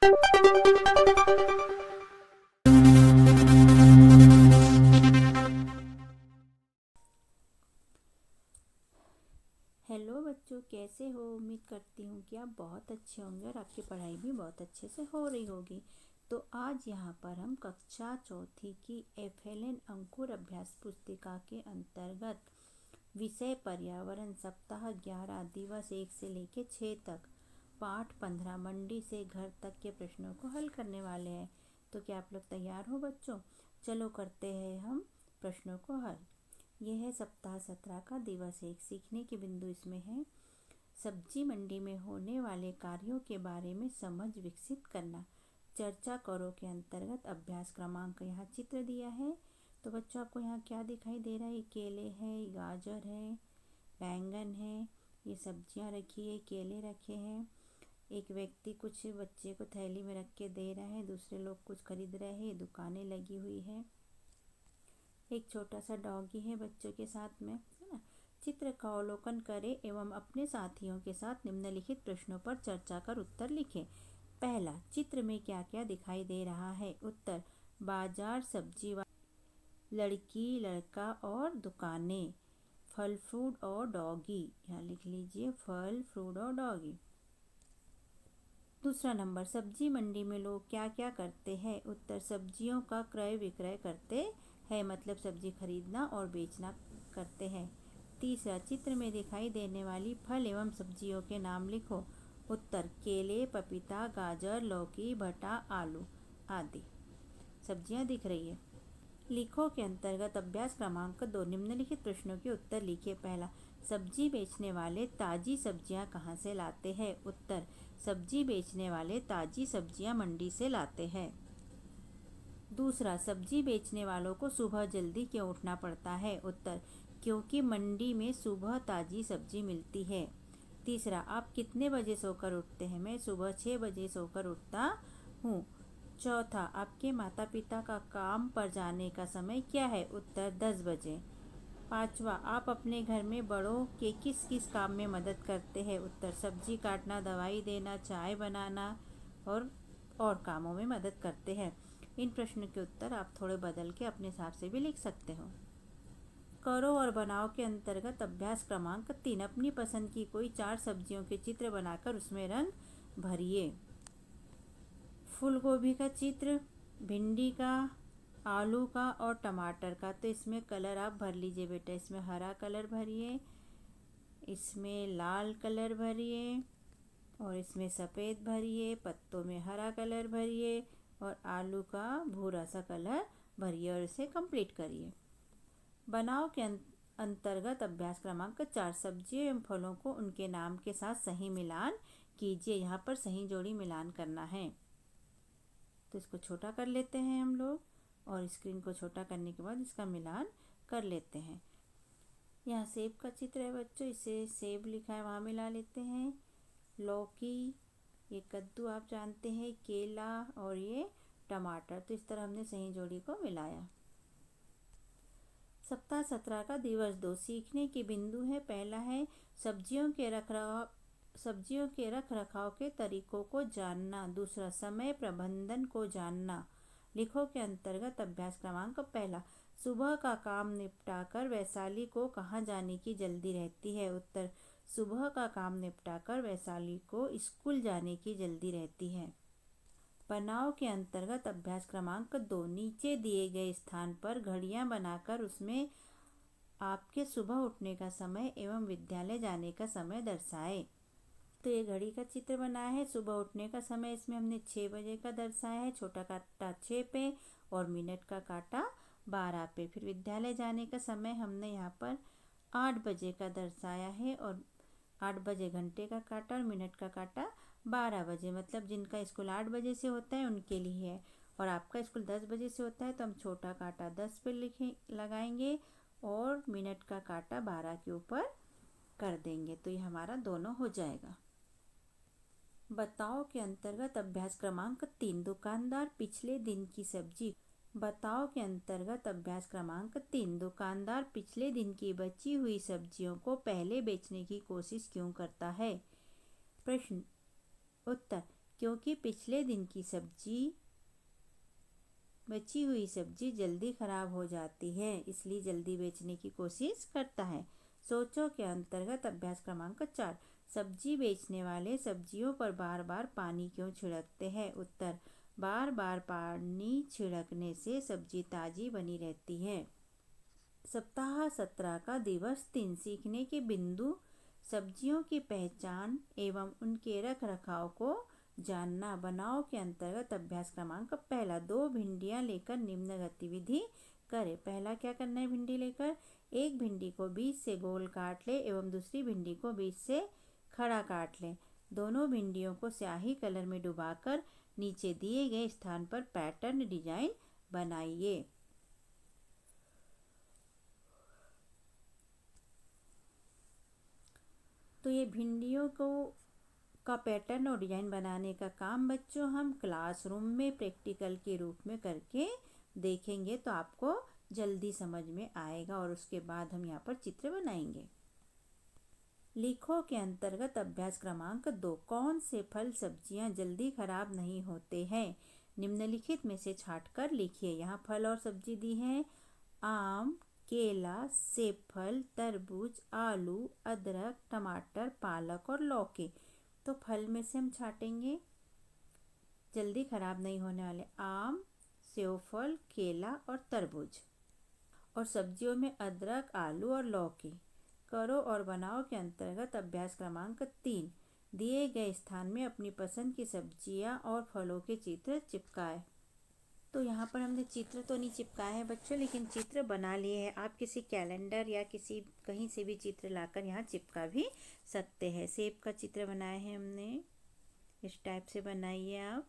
Hello बच्चों, कैसे हो? उम्मीद करती हूँ कि आप बहुत अच्छे होंगे और आपकी पढ़ाई भी बहुत अच्छे से हो रही होगी। तो आज यहाँ पर हम कक्षा चौथी की एफएलएन अंकुर अभ्यास पुस्तिका के अंतर्गत विषय पर्यावरण सप्ताह 11 दिवस 1 से लेकर 6 तक पाठ 15 मंडी से घर तक के प्रश्नों को हल करने वाले हैं। तो क्या आप लोग तैयार हो बच्चों? चलो करते हैं हम प्रश्नों को हल। यह है सप्ताह 17 का दिवस 1। सीखने के बिंदु इसमें है सब्जी मंडी में होने वाले कार्यों के बारे में समझ विकसित करना। चर्चा करो के अंतर्गत अभ्यास क्रमांक, यहाँ चित्र दिया है। तो बच्चों आपको यहाँ क्या दिखाई दे रहा है? केले है, गाजर है, बैंगन है, ये सब्जियां रखी है, केले रखे हैं। एक व्यक्ति कुछ बच्चे को थैली में रख के दे रहा है, दूसरे लोग कुछ खरीद रहे हैं, दुकानें लगी हुई है। एक छोटा सा डॉगी है बच्चों के साथ में, है ना। चित्र का अवलोकन करें एवं अपने साथियों के साथ निम्नलिखित प्रश्नों पर चर्चा कर उत्तर लिखें। पहला, चित्र में क्या क्या दिखाई दे रहा है? उत्तर, बाजार, सब्जी, लड़की, लड़का और दुकानें। फल, फ्रूट और डॉगी, यहाँ लिख लीजिए फल, फ्रूट और डॉगी। दूसरा नंबर, सब्जी मंडी में लोग क्या क्या करते हैं? उत्तर, सब्जियों का क्रय विक्रय करते हैं, मतलब सब्जी खरीदना और बेचना करते हैं। तीसरा, चित्र में दिखाई देने वाली फल एवं सब्जियों के नाम लिखो। उत्तर, केले, पपीता, गाजर, लौकी, भटा, आलू आदि सब्जियां दिख रही है। लिखो के अंतर्गत अभ्यास क्रमांक 2 निम्नलिखित प्रश्नों के उत्तर लिखिए। पहला, सब्जी बेचने वाले ताजी सब्जियां कहाँ से लाते हैं? उत्तर, सब्जी बेचने वाले ताजी सब्जियां मंडी से लाते हैं। दूसरा, सब्जी बेचने वालों को सुबह जल्दी क्यों उठना पड़ता है? उत्तर, क्योंकि मंडी में सुबह ताजी सब्जी मिलती है। तीसरा, आप कितने बजे सोकर उठते हैं? मैं सुबह 6 बजे सोकर उठता हूँ। चौथा, आपके माता पिता का काम पर जाने का समय क्या है? उत्तर, 10 बजे। पांचवा, आप अपने घर में बड़ों के किस किस काम में मदद करते हैं? उत्तर, सब्जी काटना, दवाई देना, चाय बनाना और कामों में मदद करते हैं। इन प्रश्नों के उत्तर आप थोड़े बदल के अपने हिसाब से भी लिख सकते हो। करो और बनाओ के अंतर्गत अभ्यास क्रमांक 3, अपनी पसंद की कोई 4 सब्जियों के चित्र बनाकर उसमें रंग भरिए। फूल गोभी का चित्र, भिंडी का, आलू का और टमाटर का। तो इसमें कलर आप भर लीजिए बेटा। इसमें हरा कलर भरिए, इसमें लाल कलर भरिए और इसमें सफ़ेद भरिए। पत्तों में हरा कलर भरिए और आलू का भूरा सा कलर भरिए और इसे कंप्लीट करिए। बनाओ के अंतर्गत अभ्यास क्रमांक 4, सब्जियों एवं फलों को उनके नाम के साथ सही मिलान कीजिए। यहाँ पर सही जोड़ी मिलान करना है। तो इसको छोटा कर लेते हैं हम लोग और स्क्रीन को छोटा करने के बाद इसका मिलान कर लेते हैं। यहाँ सेब का चित्र है बच्चों, इसे सेब लिखा है वहाँ मिला लेते हैं। लौकी, ये कद्दू आप जानते हैं, केला और ये टमाटर। तो इस तरह हमने सही जोड़ी को मिलाया। सप्ताह 17 का दिवस 2, सीखने के बिंदु है। पहला है सब्जियों के रख रखाव के तरीकों को जानना। दूसरा, समय प्रबंधन को जानना। लिखो के अंतर्गत अभ्यास क्रमांक पहला, सुबह का काम निपटाकर वैशाली को कहाँ जाने की जल्दी रहती है? उत्तर, सुबह का काम निपटाकर वैशाली को स्कूल जाने की जल्दी रहती है। बनाओ के अंतर्गत अभ्यास क्रमांक 2, नीचे दिए गए स्थान पर घड़ियां बनाकर उसमें आपके सुबह उठने का समय एवं विद्यालय जाने का समय दर्शाए। तो ये घड़ी का चित्र बनाया है। सुबह उठने का समय इसमें हमने 6 बजे का दर्शाया है, छोटा काटा 6 पे और मिनट का काटा 12 पे। फिर विद्यालय जाने का समय हमने यहाँ पर 8 बजे का दर्शाया है और 8 बजे घंटे का काटा और मिनट का काटा 12 बजे। मतलब जिनका स्कूल 8 बजे से होता है उनके लिए है और आपका स्कूल 10 बजे से होता है तो हम छोटा काटा 10 पे लगाएंगे और मिनट का काटा 12 के ऊपर कर देंगे। तो ये हमारा दोनों हो जाएगा। बताओ के अंतर्गत अभ्यास क्रमांक 3, दुकानदार पिछले दिन की सब्जी। बताओ के अंतर्गत अभ्यास क्रमांक 3, दुकानदार पिछले दिन की बची हुई सब्जियों को पहले बेचने की कोशिश क्यों करता है? प्रश्न, उत्तर, क्योंकि पिछले दिन की बची हुई सब्जी जल्दी खराब हो जाती है, इसलिए जल्दी बेचने की कोशिश करता है। सोचो के अंतर्गत अभ्यास क्रमांक 4। सब्जी बेचने वाले सब्जियों पर बार बार पानी क्यों छिड़कते हैं? उत्तर, बार बार पानी छिड़कने से सब्जी ताजी बनी रहती है। सप्ताह 17 का दिवस 3 सीखने के बिंदु। सब्जियों की पहचान एवं उनके रख रखाव को जानना। बनाओ के अंतर्गत अभ्यास क्रमांक 1। 2 भिंडियाँ लेकर निम्न गतिविधि करें। पहला क्या करना है? भिंडी लेकर एक भिंडी को बीच से गोल काट ले एवं दूसरी भिंडी को बीच से खड़ा काट ले। दोनों भिंडियों को स्याही कलर में डुबाकर नीचे दिए गए स्थान पर पैटर्न डिजाइन बनाइए। तो ये भिंडियों का पैटर्न और डिजाइन बनाने का काम बच्चों हम क्लासरूम में प्रैक्टिकल के रूप में करके देखेंगे, तो आपको जल्दी समझ में आएगा और उसके बाद हम यहाँ पर चित्र बनाएंगे। लिखो के अंतर्गत अभ्यास क्रमांक 2। कौन से फल सब्जियां जल्दी खराब नहीं होते हैं? निम्नलिखित में से छांटकर लिखिए। यहाँ फल और सब्जी दी है। आम, केला, सेब फल, तरबूज, आलू, अदरक, टमाटर, पालक और लौकी। तो फल में से हम छाटेंगे जल्दी खराब नहीं होने वाले आम, सेब फल, केला और तरबूज। और सब्जियों में अदरक, आलू और लौकी। करो और बनाओ के अंतर्गत अभ्यास क्रमांक 3। दिए गए स्थान में अपनी पसंद की सब्जियां और फलों के चित्र चिपकाएं। तो यहाँ पर हमने चित्र तो नहीं चिपकाए हैं बच्चों, लेकिन चित्र बना लिए हैं। आप किसी कैलेंडर या कहीं से भी चित्र लाकर यहाँ चिपका भी सकते हैं। सेब का चित्र बनाए हैं हमने, इस टाइप से बनाइए आप।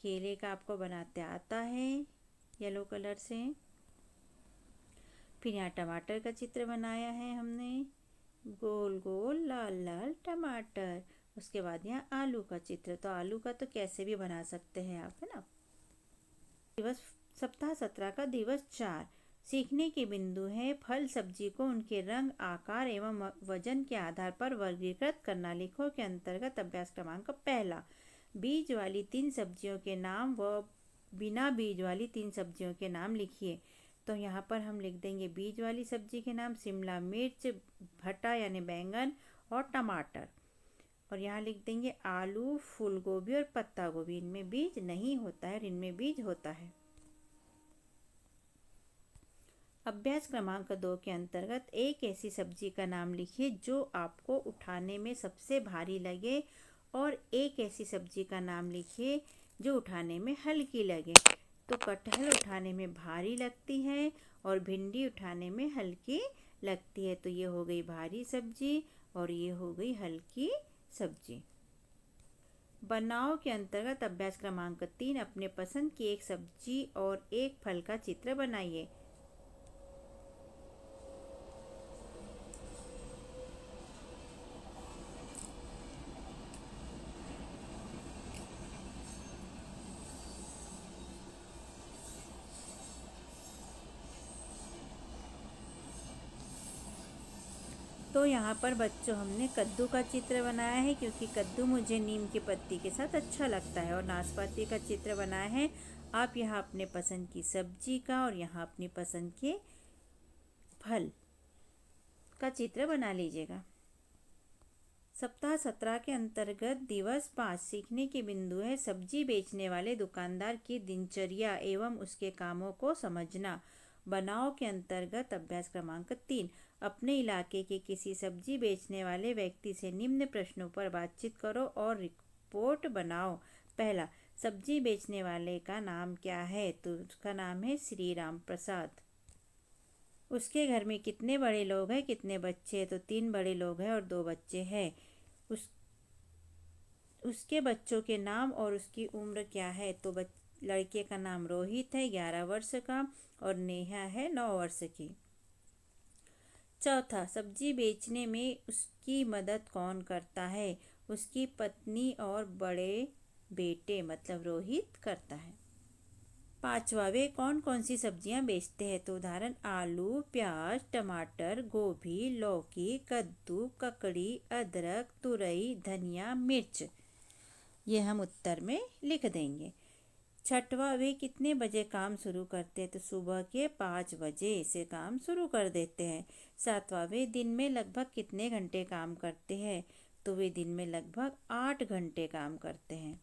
केले का आपको बनाते आता है येलो कलर से। फिर यहाँ टमाटर का चित्र बनाया है हमने, गोल गोल लाल लाल टमाटर। उसके बाद यहाँ आलू का चित्र, तो आलू का तो कैसे भी बना सकते हैं आप, है ना। दिवस सप्ताह 17 का दिवस 4 सीखने के बिंदु है। फल सब्जी को उनके रंग, आकार एवं वजन के आधार पर वर्गीकृत करना। लिखो के अंतर्गत अभ्यास क्रमांक 1। बीज वाली 3 सब्जियों के नाम व बिना बीज वाली 3 सब्जियों के नाम लिखिए। तो यहाँ पर हम लिख देंगे बीज वाली सब्जी के नाम शिमला मिर्च, भटा यानी बैंगन और टमाटर। और यहाँ लिख देंगे आलू, फूल गोभी और पत्ता गोभी। इनमें बीज नहीं होता है और इनमें बीज होता है। अभ्यास क्रमांक 2 के अंतर्गत एक ऐसी सब्जी का नाम लिखिए जो आपको उठाने में सबसे भारी लगे और एक ऐसी सब्जी का नाम लिखिए जो उठाने में हल्की लगे। तो कटहल उठाने में भारी लगती है और भिंडी उठाने में हल्की लगती है। तो ये हो गई भारी सब्जी और ये हो गई हल्की सब्जी। बनाओ के अंतर्गत अभ्यास क्रमांक 3 अपने पसंद की एक सब्जी और एक फल का चित्र बनाइए। तो यहाँ पर बच्चों हमने कद्दू का चित्र बनाया है, क्योंकि कद्दू मुझे नीम की पत्ती के साथ अच्छा लगता है। और नाशपाती का चित्र बनाया है। आप यहाँ अपने पसंद की सब्जी का और यहाँ अपनी पसंद के फल का चित्र बना लीजिएगा। सप्ताह 17 के अंतर्गत दिवस 5 सीखने के बिंदु है। सब्जी बेचने वाले दुकानदार की दिनचर्या एवं उसके कामों को समझना। बनाओ के अंतर्गत अभ्यास क्रमांक 3 अपने इलाके के किसी सब्जी बेचने वाले व्यक्ति से निम्न प्रश्नों पर बातचीत करो और रिपोर्ट बनाओ। पहला, सब्जी बेचने वाले का नाम क्या है? तो उसका नाम है श्री राम प्रसाद। उसके घर में कितने बड़े लोग हैं, कितने बच्चे? तो 3 बड़े लोग हैं और 2 बच्चे हैं। उसके बच्चों के नाम और उसकी उम्र क्या है? तो लड़के का नाम रोहित है 11 वर्ष का और नेहा है 9 वर्ष की। चौथा, सब्जी बेचने में उसकी मदद कौन करता है? उसकी पत्नी और बड़े बेटे मतलब रोहित करता है। पांचवा, वे कौन कौन सी सब्जियां बेचते हैं? तो उदाहरण आलू, प्याज, टमाटर, गोभी, लौकी, कद्दू, ककड़ी, अदरक, तुरई, धनिया, मिर्च। ये हम उत्तर में लिख देंगे। छठवां, वे कितने बजे काम शुरू करते हैं? तो सुबह के 5 बजे से काम शुरू कर देते हैं। सातवां, वे दिन में लगभग कितने घंटे काम करते हैं? तो वे दिन में लगभग 8 घंटे काम करते हैं।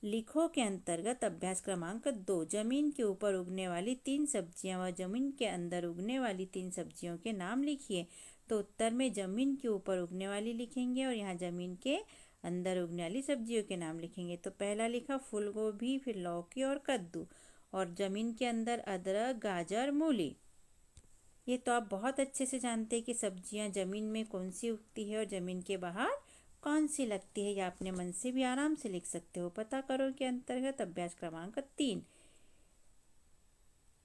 लिखो के अंतर्गत अभ्यास क्रमांक 2, जमीन के ऊपर उगने वाली 3 सब्जियां व जमीन के अंदर उगने वाली 3 सब्जियों के नाम लिखिए। तो उत्तर में जमीन के ऊपर उगने वाली लिखेंगे और यहाँ जमीन के अंदर उगने वाली सब्जियों के नाम लिखेंगे। तो पहला लिखा फूल गोभी, फिर लौकी और कद्दू, और जमीन के अंदर अदरक, गाजर, मूली। ये तो आप बहुत अच्छे से जानते हैं कि सब्जियां जमीन में कौन सी उगती है और जमीन के बाहर कौन सी लगती है। या अपने मन से भी आराम से लिख सकते हो। पता करो के अंतर्गत अभ्यास क्रमांक 3,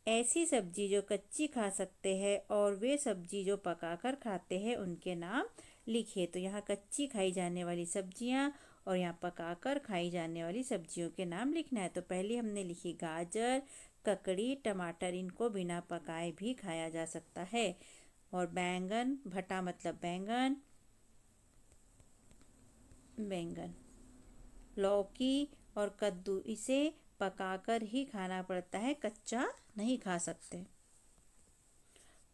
ऐसी सब्जी जो कच्ची खा सकते हैं और वे सब्जी जो पकाकर खाते हैं उनके नाम लिखिए। तो यहाँ कच्ची खाई जाने वाली सब्जियां और यहाँ पकाकर खाई जाने वाली सब्जियों के नाम लिखना है। तो पहले हमने लिखी गाजर, ककड़ी, टमाटर, इनको बिना पकाए भी खाया जा सकता है। और बैंगन, भटा मतलब बैंगन, लौकी और कद्दू, इसे पकाकर ही खाना पड़ता है, कच्चा नहीं खा सकते।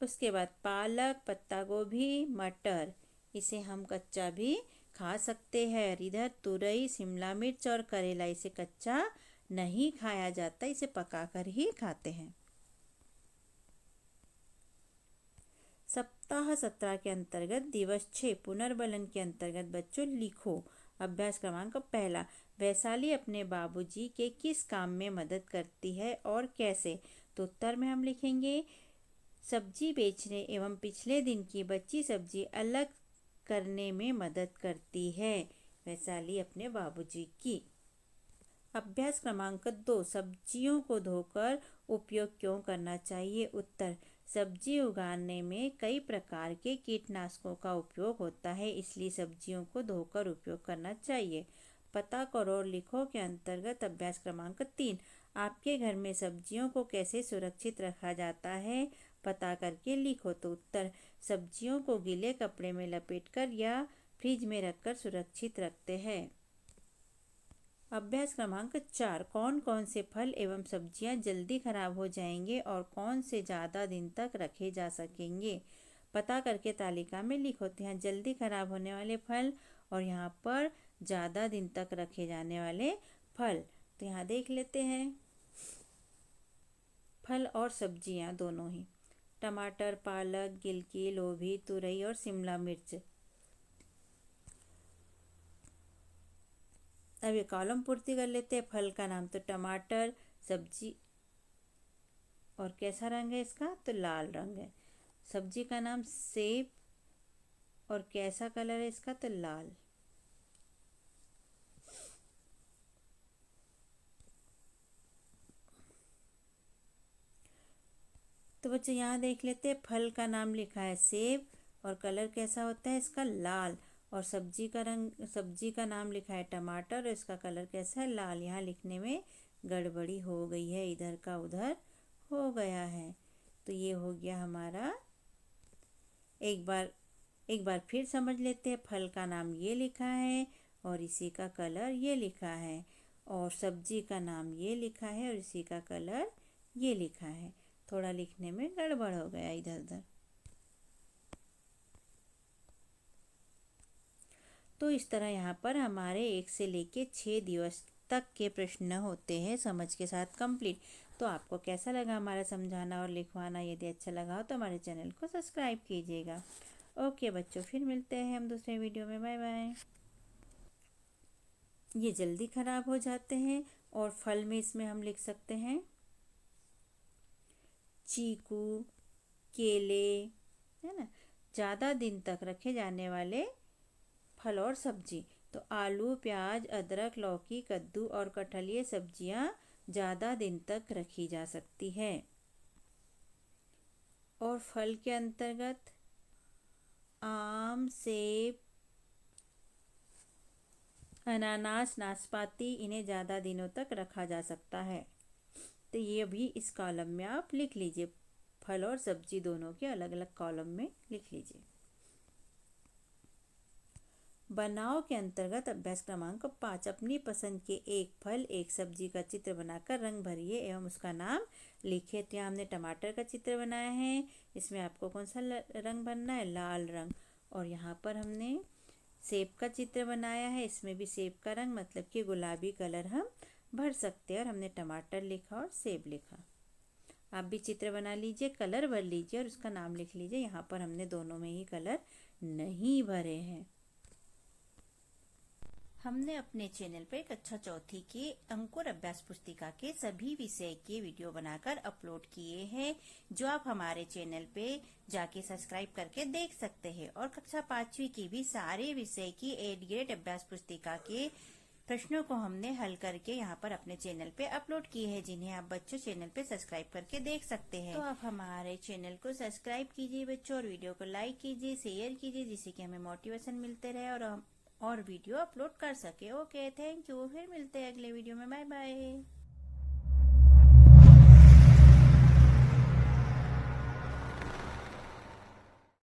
उसके बाद पालक, पत्ता गोभी, मटर, इसे हम कच्चा भी खा सकते हैं। इधर तुरई, शिमला मिर्च और करेला, इसे कच्चा नहीं खाया जाता, इसे पकाकर ही खाते हैं। सप्ताह 17 के अंतर्गत दिवस 6 पुनर्बलन के अंतर्गत बच्चों लिखो। अभ्यास क्रमांक पहला, वैशाली अपने बाबूजी के किस काम में मदद करती है और कैसे? तो उत्तर में हम लिखेंगे सब्जी बेचने एवं पिछले दिन की बची सब्जी अलग करने में मदद करती है वैशाली अपने बाबूजी की। अभ्यास क्रमांक 2, सब्जियों को धोकर उपयोग क्यों करना चाहिए? उत्तर, सब्जी उगाने में कई प्रकार के कीटनाशकों का उपयोग होता है, इसलिए सब्जियों को धोकर उपयोग करना चाहिए। पता करो और लिखो के अंतर्गत अभ्यास क्रमांक 3, आपके घर में सब्जियों को कैसे सुरक्षित रखा जाता है? पता करके लिखो। तो उत्तर, सब्जियों को गीले कपड़े में लपेटकर या फ्रिज में रखकर सुरक्षित रखते हैं। अभ्यास क्रमांक 4, कौन कौन से फल एवं सब्जियां जल्दी खराब हो जाएंगे और कौन से ज़्यादा दिन तक रखे जा सकेंगे? पता करके तालिका में लिखो। तो यहाँ जल्दी खराब होने वाले फल और यहाँ पर ज़्यादा दिन तक रखे जाने वाले फल। तो यहाँ देख लेते हैं, फल और सब्जियां दोनों ही, टमाटर, पालक, गिलकी, लोभी, तुरई और शिमला मिर्च। अब ये कॉलम पूर्ति कर लेते हैं। फल का नाम तो टमाटर, सब्जी, और कैसा रंग है इसका? तो लाल रंग है। सब्जी का नाम सेब, और कैसा कलर है इसका? तो लाल। तो बच्चों यहाँ देख लेते हैं, फल का नाम लिखा है सेब और कलर कैसा होता है इसका? लाल। और सब्जी का रंग, सब्जी का नाम लिखा है टमाटर और इसका कलर कैसा है? लाल। यहाँ लिखने में गड़बड़ी हो गई है, इधर का उधर हो गया है। तो ये हो गया हमारा। एक बार फिर समझ लेते हैं। फल का नाम ये लिखा है और इसी का कलर ये लिखा है, और सब्जी का नाम ये लिखा है और इसी का कलर ये लिखा है। थोड़ा लिखने में गड़बड़ हो गया इधर उधर। तो इस तरह यहाँ पर हमारे 1 से लेके 6 दिवस तक के प्रश्न होते हैं समझ के साथ कंप्लीट। तो आपको कैसा लगा हमारा समझाना और लिखवाना? यदि अच्छा लगा हो तो हमारे चैनल को सब्सक्राइब कीजिएगा। ओके बच्चों, फिर मिलते हैं हम दूसरे वीडियो में। Bye bye. ये जल्दी खराब हो जाते हैं, और फल में इसमें हम लिख सकते हैं चीकू, केले, है ना। ज़्यादा दिन तक रखे जाने वाले फल और सब्जी, तो आलू, प्याज, अदरक, लौकी, कद्दू और कटहल, ये सब्जियां ज़्यादा दिन तक रखी जा सकती है। और फल के अंतर्गत आम, सेब, अनानास, नाशपाती, इन्हें ज़्यादा दिनों तक रखा जा सकता है। तो ये भी इस कॉलम में आप लिख लीजिए, फल और सब्जी दोनों के अलग अलग कॉलम में लिख लीजिए। बनाओ के अंतर्गत अभ्यास क्रमांक 5 अपनी पसंद के एक फल एक सब्जी का चित्र बनाकर रंग भरिए एवं उसका नाम लिखिए। तो यहाँ हमने टमाटर का चित्र बनाया है, इसमें आपको कौन सा रंग भरना है? लाल रंग। और यहाँ पर हमने सेब का चित्र बनाया है, इसमें भी सेब का रंग मतलब कि गुलाबी कलर हम भर सकते हैं। और हमने टमाटर लिखा और सेब लिखा। आप भी चित्र बना लीजिए, कलर भर लीजिए और उसका नाम लिख लीजिए। यहाँ पर हमने दोनों में ही कलर नहीं भरे हैं। हमने अपने चैनल पे कक्षा चौथी के अंकुर अभ्यास पुस्तिका के सभी विषय के वीडियो बनाकर अपलोड किए हैं, जो आप हमारे चैनल पे जाके सब्सक्राइब करके देख सकते हैं। और कक्षा 5वीं की भी सारे विषय की 8 ग्रेड अभ्यास पुस्तिका के प्रश्नों को हमने हल करके यहाँ पर अपने चैनल पे अपलोड किए हैं, जिन्हें आप बच्चों चैनल पे सब्सक्राइब करके देख सकते हैं। तो आप हमारे चैनल को सब्सक्राइब कीजिए बच्चों, और वीडियो को लाइक कीजिए, शेयर कीजिए, जिससे कि हमें मोटिवेशन मिलते रहे और हम और वीडियो अपलोड कर सके। Okay, thank you. फिर मिलते हैं अगले वीडियो में। Bye bye.